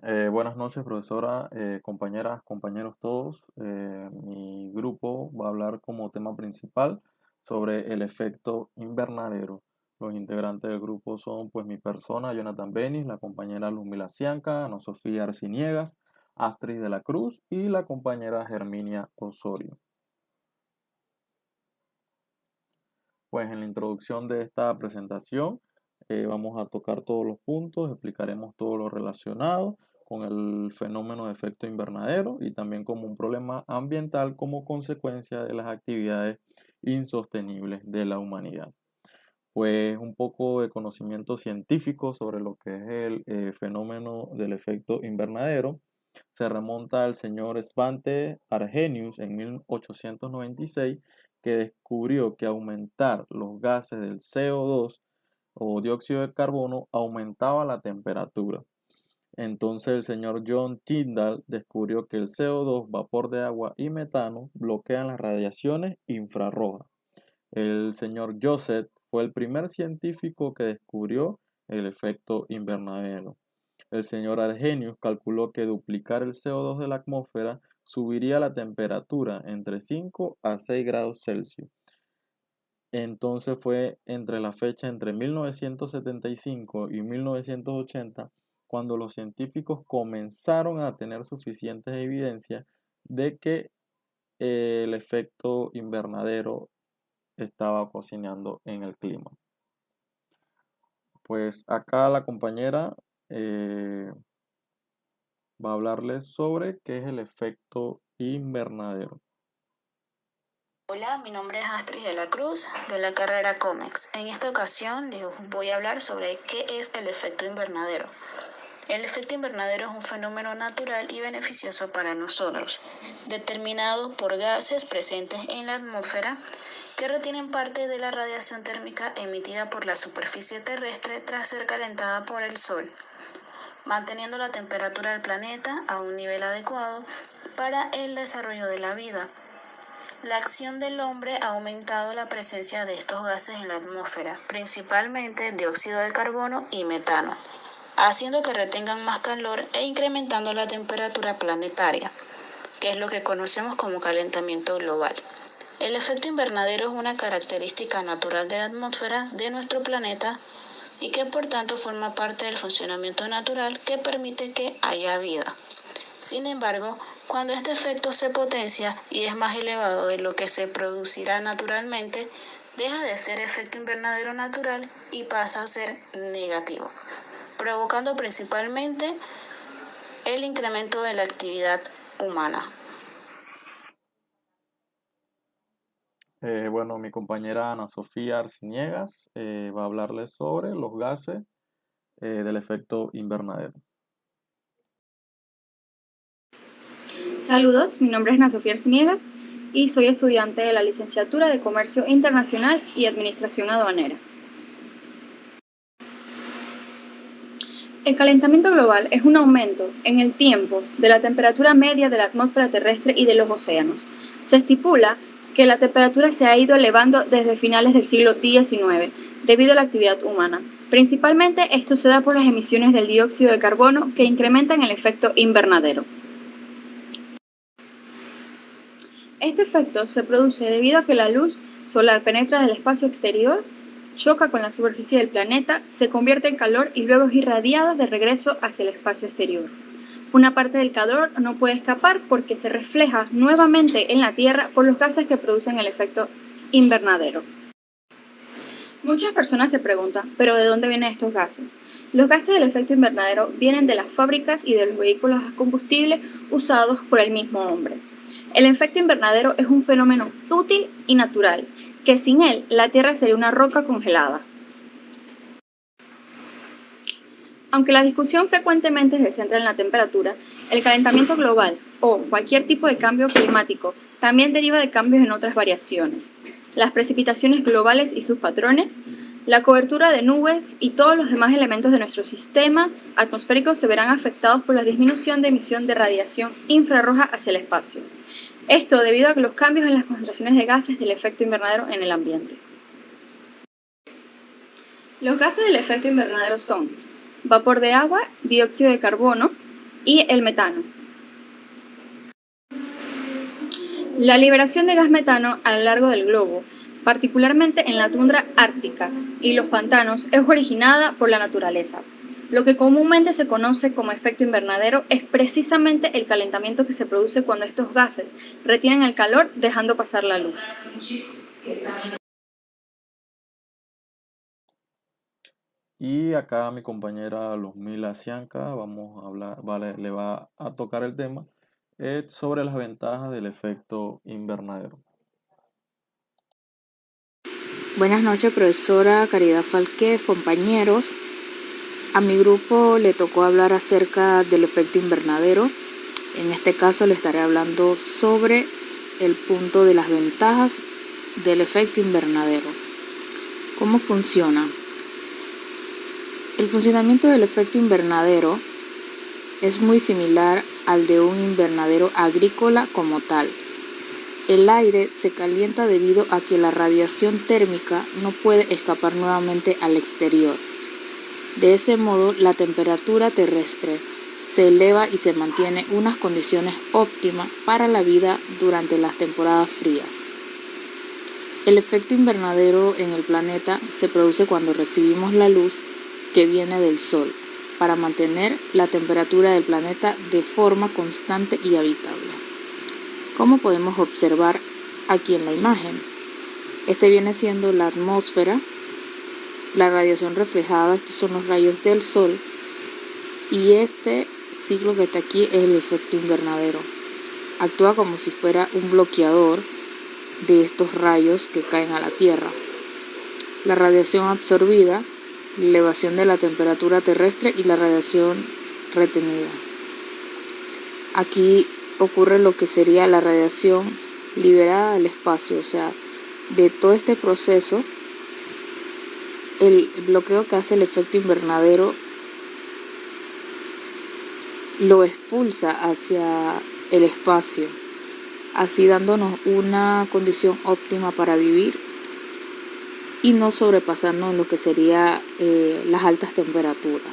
Buenas noches, profesora, compañeras, compañeros todos. Mi grupo va a hablar como tema principal sobre el efecto invernadero. Los integrantes del grupo son pues mi persona, Jonathan Benis, la compañera Luzmila Cianca, Ana Sofía Arciniegas, Astrid de la Cruz y la compañera Herminia Osorio. Pues en la introducción de esta presentación vamos a tocar todos los puntos, explicaremos todo lo relacionado con el fenómeno de efecto invernadero y también como un problema ambiental como consecuencia de las actividades insostenibles de la humanidad. Pues un poco de conocimiento científico sobre lo que es el fenómeno del efecto invernadero se remonta al señor Svante Arrhenius en 1896, que descubrió que aumentar los gases del CO2 o dióxido de carbono aumentaba la temperatura. Entonces el señor John Tyndall descubrió que el CO2, vapor de agua y metano bloquean las radiaciones infrarrojas. El señor Joseph fue el primer científico que descubrió el efecto invernadero. El señor Arrhenius calculó que duplicar el CO2 de la atmósfera subiría la temperatura entre 5 a 6 grados Celsius. Entonces fue entre la fecha entre 1975 y 1980 cuando los científicos comenzaron a tener suficientes evidencias de que el efecto invernadero estaba cocinando en el clima. Pues acá la compañera va a hablarles sobre qué es el efecto invernadero. Hola, mi nombre es Astrid de la Cruz, de la carrera COMEX. En esta ocasión les voy a hablar sobre qué es el efecto invernadero. El efecto invernadero es un fenómeno natural y beneficioso para nosotros, determinado por gases presentes en la atmósfera que retienen parte de la radiación térmica emitida por la superficie terrestre tras ser calentada por el Sol, manteniendo la temperatura del planeta a un nivel adecuado para el desarrollo de la vida. La acción del hombre ha aumentado la presencia de estos gases en la atmósfera, principalmente dióxido de carbono y metano, haciendo que retengan más calor e incrementando la temperatura planetaria, que es lo que conocemos como calentamiento global. El efecto invernadero es una característica natural de la atmósfera de nuestro planeta y que por tanto forma parte del funcionamiento natural que permite que haya vida. Sin embargo, cuando este efecto se potencia y es más elevado de lo que se producirá naturalmente, deja de ser efecto invernadero natural y pasa a ser negativo, provocando principalmente el incremento de la actividad humana. Bueno, mi compañera Ana Sofía Arciniegas va a hablarles sobre los gases del efecto invernadero. Saludos, mi nombre es Ana Sofía Arciniegas y soy estudiante de la licenciatura de Comercio Internacional y Administración Aduanera. El calentamiento global es un aumento en el tiempo de la temperatura media de la atmósfera terrestre y de los océanos. Se estipula que la temperatura se ha ido elevando desde finales del siglo XIX debido a la actividad humana. Principalmente esto se da por las emisiones del dióxido de carbono que incrementan el efecto invernadero. Este efecto se produce debido a que la luz solar penetra del espacio exterior, choca con la superficie del planeta, se convierte en calor y luego es irradiada de regreso hacia el espacio exterior. Una parte del calor no puede escapar porque se refleja nuevamente en la Tierra por los gases que producen el efecto invernadero. Muchas personas se preguntan, ¿pero de dónde vienen estos gases? Los gases del efecto invernadero vienen de las fábricas y de los vehículos a combustible usados por el mismo hombre. El efecto invernadero es un fenómeno útil y natural, que sin él la Tierra sería una roca congelada. Aunque la discusión frecuentemente se centra en la temperatura, el calentamiento global o cualquier tipo de cambio climático también deriva de cambios en otras variaciones. Las precipitaciones globales y sus patrones, la cobertura de nubes y todos los demás elementos de nuestro sistema atmosférico se verán afectados por la disminución de emisión de radiación infrarroja hacia el espacio. Esto debido a los cambios en las concentraciones de gases del efecto invernadero en el ambiente. Los gases del efecto invernadero son vapor de agua, dióxido de carbono, y el metano. La liberación de gas metano a lo largo del globo, particularmente en la tundra ártica y los pantanos, es originada por la naturaleza. Lo que comúnmente se conoce como efecto invernadero es precisamente el calentamiento que se produce cuando estos gases retienen el calor dejando pasar la luz. Y acá mi compañera Luzmila Cianca le va a tocar el tema sobre las ventajas del efecto invernadero. Buenas noches, profesora Caridad Falquez, compañeros. A mi grupo le tocó hablar acerca del efecto invernadero. En este caso le estaré hablando sobre el punto de las ventajas del efecto invernadero. ¿Cómo funciona? El funcionamiento del efecto invernadero es muy similar al de un invernadero agrícola como tal. El aire se calienta debido a que la radiación térmica no puede escapar nuevamente al exterior. De ese modo, la temperatura terrestre se eleva y se mantiene unas condiciones óptimas para la vida durante las temporadas frías. El efecto invernadero en el planeta se produce cuando recibimos la luz que viene del Sol para mantener la temperatura del planeta de forma constante y habitable. ¿Cómo podemos observar aquí en la imagen? Este viene siendo la atmósfera, la radiación reflejada, estos son los rayos del Sol, y este ciclo que está aquí es el efecto invernadero. Actúa como si fuera un bloqueador de estos rayos que caen a la Tierra. La radiación absorbida, la elevación de la temperatura terrestre y la radiación retenida. Aquí ocurre lo que sería la radiación liberada del espacio, o sea, de todo este proceso, el bloqueo que hace el efecto invernadero lo expulsa hacia el espacio, así dándonos una condición óptima para vivir y no sobrepasarnos en lo que sería las altas temperaturas.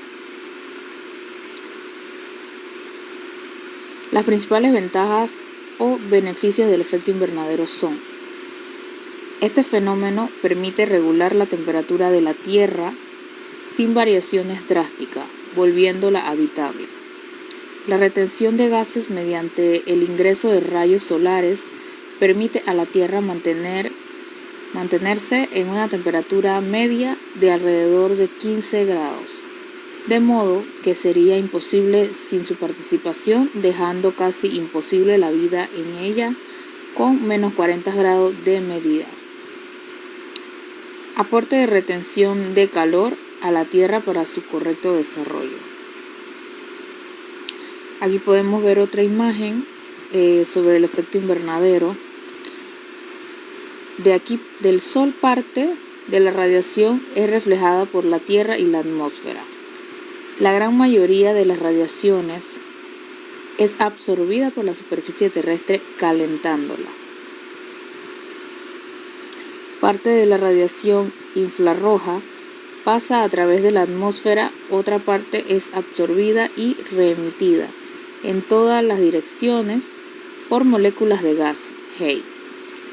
Las principales ventajas o beneficios del efecto invernadero son: este fenómeno permite regular la temperatura de la Tierra sin variaciones drásticas, volviéndola habitable. La retención de gases mediante el ingreso de rayos solares permite a la Tierra mantenerse en una temperatura media de alrededor de 15 grados, de modo que sería imposible sin su participación, dejando casi imposible la vida en ella con menos 40 grados de medida. Aporte de retención de calor a la Tierra para su correcto desarrollo. Aquí podemos ver otra imagen sobre el efecto invernadero. De aquí del Sol parte de la radiación es reflejada por la Tierra y la atmósfera. La gran mayoría de las radiaciones es absorbida por la superficie terrestre calentándola. Parte de la radiación infrarroja pasa a través de la atmósfera, otra parte es absorbida y reemitida en todas las direcciones por moléculas de gas, Higgs.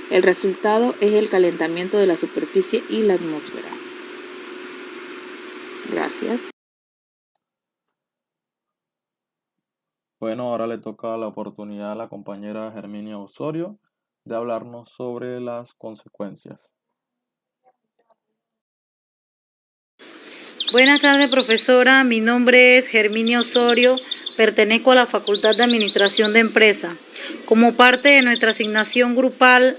El resultado es el calentamiento de la superficie y la atmósfera. Gracias. Bueno, ahora le toca la oportunidad a la compañera Herminia Osorio de hablarnos sobre las consecuencias. Buenas tardes, profesora. Mi nombre es Herminia Osorio, pertenezco a la Facultad de Administración de Empresa. Como parte de nuestra asignación grupal,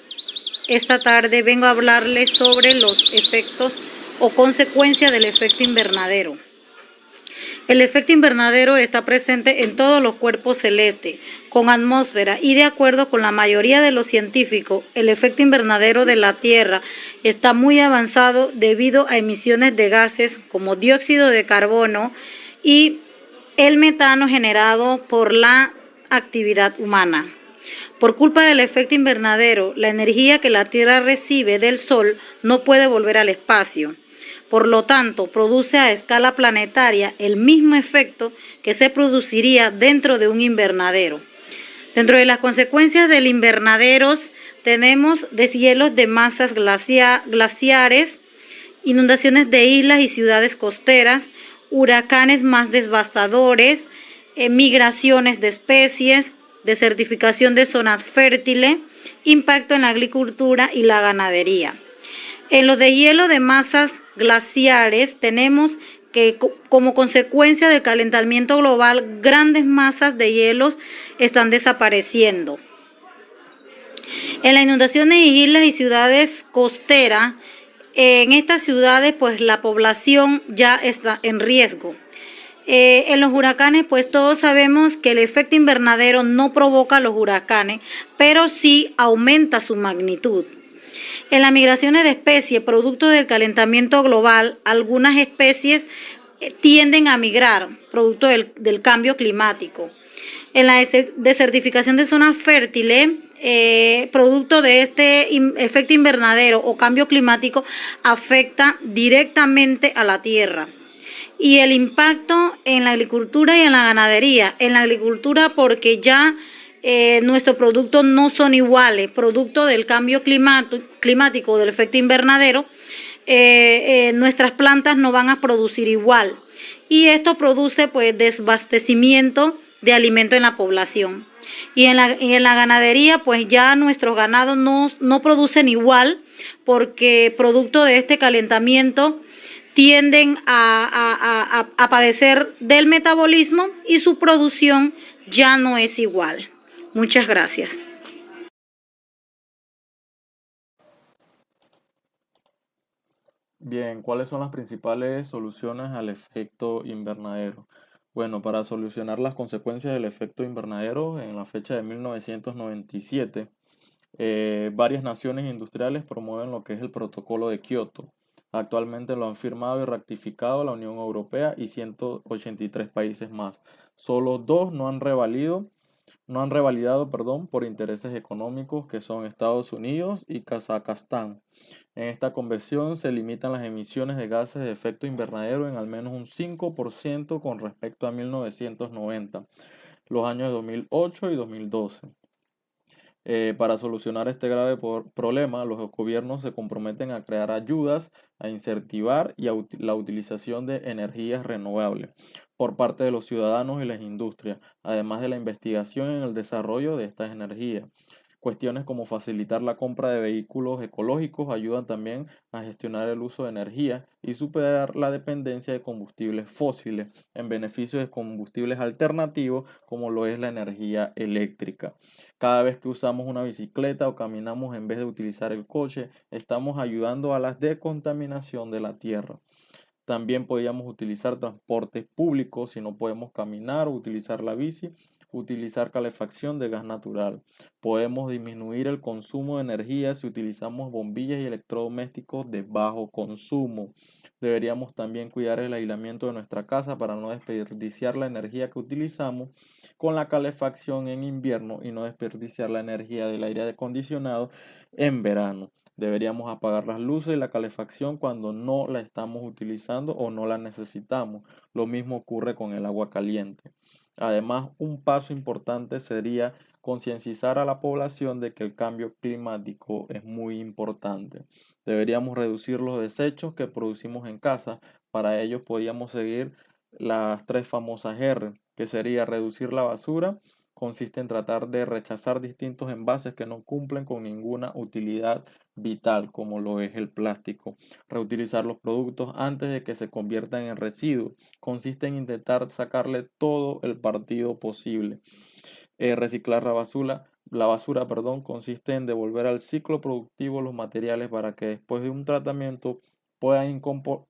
esta tarde vengo a hablarles sobre los efectos o consecuencias del efecto invernadero. El efecto invernadero está presente en todos los cuerpos celestes, con atmósfera, y de acuerdo con la mayoría de los científicos, el efecto invernadero de la Tierra está muy avanzado debido a emisiones de gases como dióxido de carbono y el metano generado por la actividad humana. Por culpa del efecto invernadero, la energía que la Tierra recibe del Sol no puede volver al espacio. Por lo tanto, produce a escala planetaria el mismo efecto que se produciría dentro de un invernadero. Dentro de las consecuencias del invernadero tenemos deshielos de masas glaciares, inundaciones de islas y ciudades costeras, huracanes más devastadores, migraciones de especies, desertificación de zonas fértiles, impacto en la agricultura y la ganadería. En los deshielos de masas glaciares tenemos que como consecuencia del calentamiento global, grandes masas de hielos están desapareciendo. En las inundaciones de islas y ciudades costeras, en estas ciudades pues la población ya está en riesgo. En los huracanes pues todos sabemos que el efecto invernadero no provoca los huracanes, pero sí aumenta su magnitud. En las migraciones de especies, producto del calentamiento global, algunas especies tienden a migrar, producto del cambio climático. En la desertificación de zonas fértiles, producto de este efecto invernadero o cambio climático, afecta directamente a la tierra. Y el impacto en la agricultura y en la ganadería. En la agricultura porque ya nuestros productos no son iguales, producto del cambio climático, del efecto invernadero, nuestras plantas no van a producir igual. Y esto produce pues desabastecimiento de alimento en la población. Y en la ganadería pues ya nuestros ganados no producen igual porque producto de este calentamiento tienden a padecer del metabolismo y su producción ya no es igual. Muchas gracias. Bien, ¿cuáles son las principales soluciones al efecto invernadero? Bueno, para solucionar las consecuencias del efecto invernadero, en la fecha de 1997, varias naciones industriales promueven lo que es el Protocolo de Kioto. Actualmente lo han firmado y ratificado la Unión Europea y 183 países más. Solo dos no han revalidado, por intereses económicos, que son Estados Unidos y Kazajstán. En esta convención se limitan las emisiones de gases de efecto invernadero en al menos un 5% con respecto a 1990, los años 2008 y 2012. Para solucionar este grave problema, los gobiernos se comprometen a crear ayudas, a incentivar la utilización de energías renovables por parte de los ciudadanos y las industrias, además de la investigación en el desarrollo de estas energías. Cuestiones como facilitar la compra de vehículos ecológicos ayudan también a gestionar el uso de energía y superar la dependencia de combustibles fósiles en beneficio de combustibles alternativos como lo es la energía eléctrica. Cada vez que usamos una bicicleta o caminamos en vez de utilizar el coche, estamos ayudando a la descontaminación de la tierra. También podríamos utilizar transportes públicos si no podemos caminar o utilizar la bici, utilizar calefacción de gas natural. Podemos disminuir el consumo de energía si utilizamos bombillas y electrodomésticos de bajo consumo. Deberíamos también cuidar el aislamiento de nuestra casa para no desperdiciar la energía que utilizamos con la calefacción en invierno y no desperdiciar la energía del aire acondicionado en verano. Deberíamos apagar las luces y la calefacción cuando no la estamos utilizando o no la necesitamos. Lo mismo ocurre con el agua caliente. Además, un paso importante sería concienciar a la población de que el cambio climático es muy importante. Deberíamos reducir los desechos que producimos en casa. Para ello podríamos seguir las 3 famosas R, que sería reducir la basura. Consiste en tratar de rechazar distintos envases que no cumplen con ninguna utilidad vital, como lo es el plástico. Reutilizar los productos antes de que se conviertan en residuos. Consiste en intentar sacarle todo el partido posible. Reciclar la basura, consiste en devolver al ciclo productivo los materiales para que después de un tratamiento puedan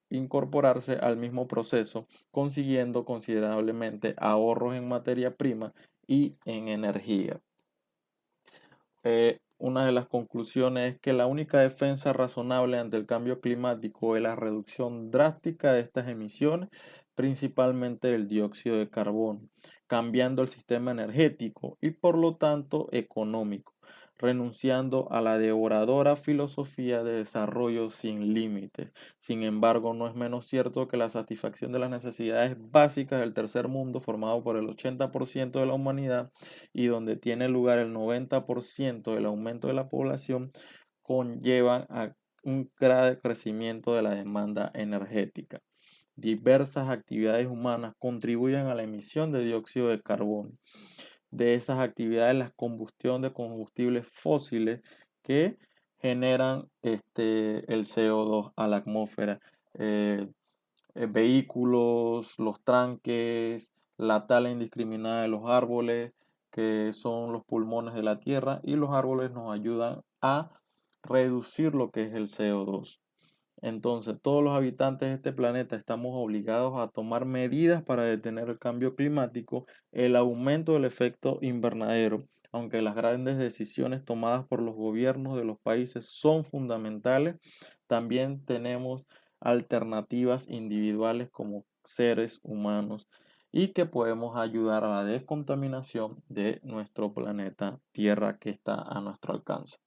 incorporarse al mismo proceso, consiguiendo considerablemente ahorros en materia prima y en energía. Una de las conclusiones es que la única defensa razonable ante el cambio climático es la reducción drástica de estas emisiones, principalmente el dióxido de carbono, cambiando el sistema energético y por lo tanto económico. renunciando a la devoradora filosofía de desarrollo sin límites. Sin embargo, no es menos cierto que la satisfacción de las necesidades básicas del tercer mundo, formado por el 80% de la humanidad y donde tiene lugar el 90% del aumento de la población, conllevan a un grave crecimiento de la demanda energética. Diversas actividades humanas contribuyen a la emisión de dióxido de carbono. De esas actividades, la combustión de combustibles fósiles que generan el CO2 a la atmósfera. Vehículos, los tanques, la tala indiscriminada de los árboles, que son los pulmones de la tierra, y los árboles nos ayudan a reducir lo que es el CO2. Entonces, todos los habitantes de este planeta estamos obligados a tomar medidas para detener el cambio climático, el aumento del efecto invernadero. Aunque las grandes decisiones tomadas por los gobiernos de los países son fundamentales, también tenemos alternativas individuales como seres humanos y que podemos ayudar a la descontaminación de nuestro planeta Tierra que está a nuestro alcance.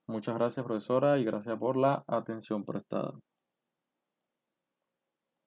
Muchas gracias, profesora, y gracias por la atención prestada.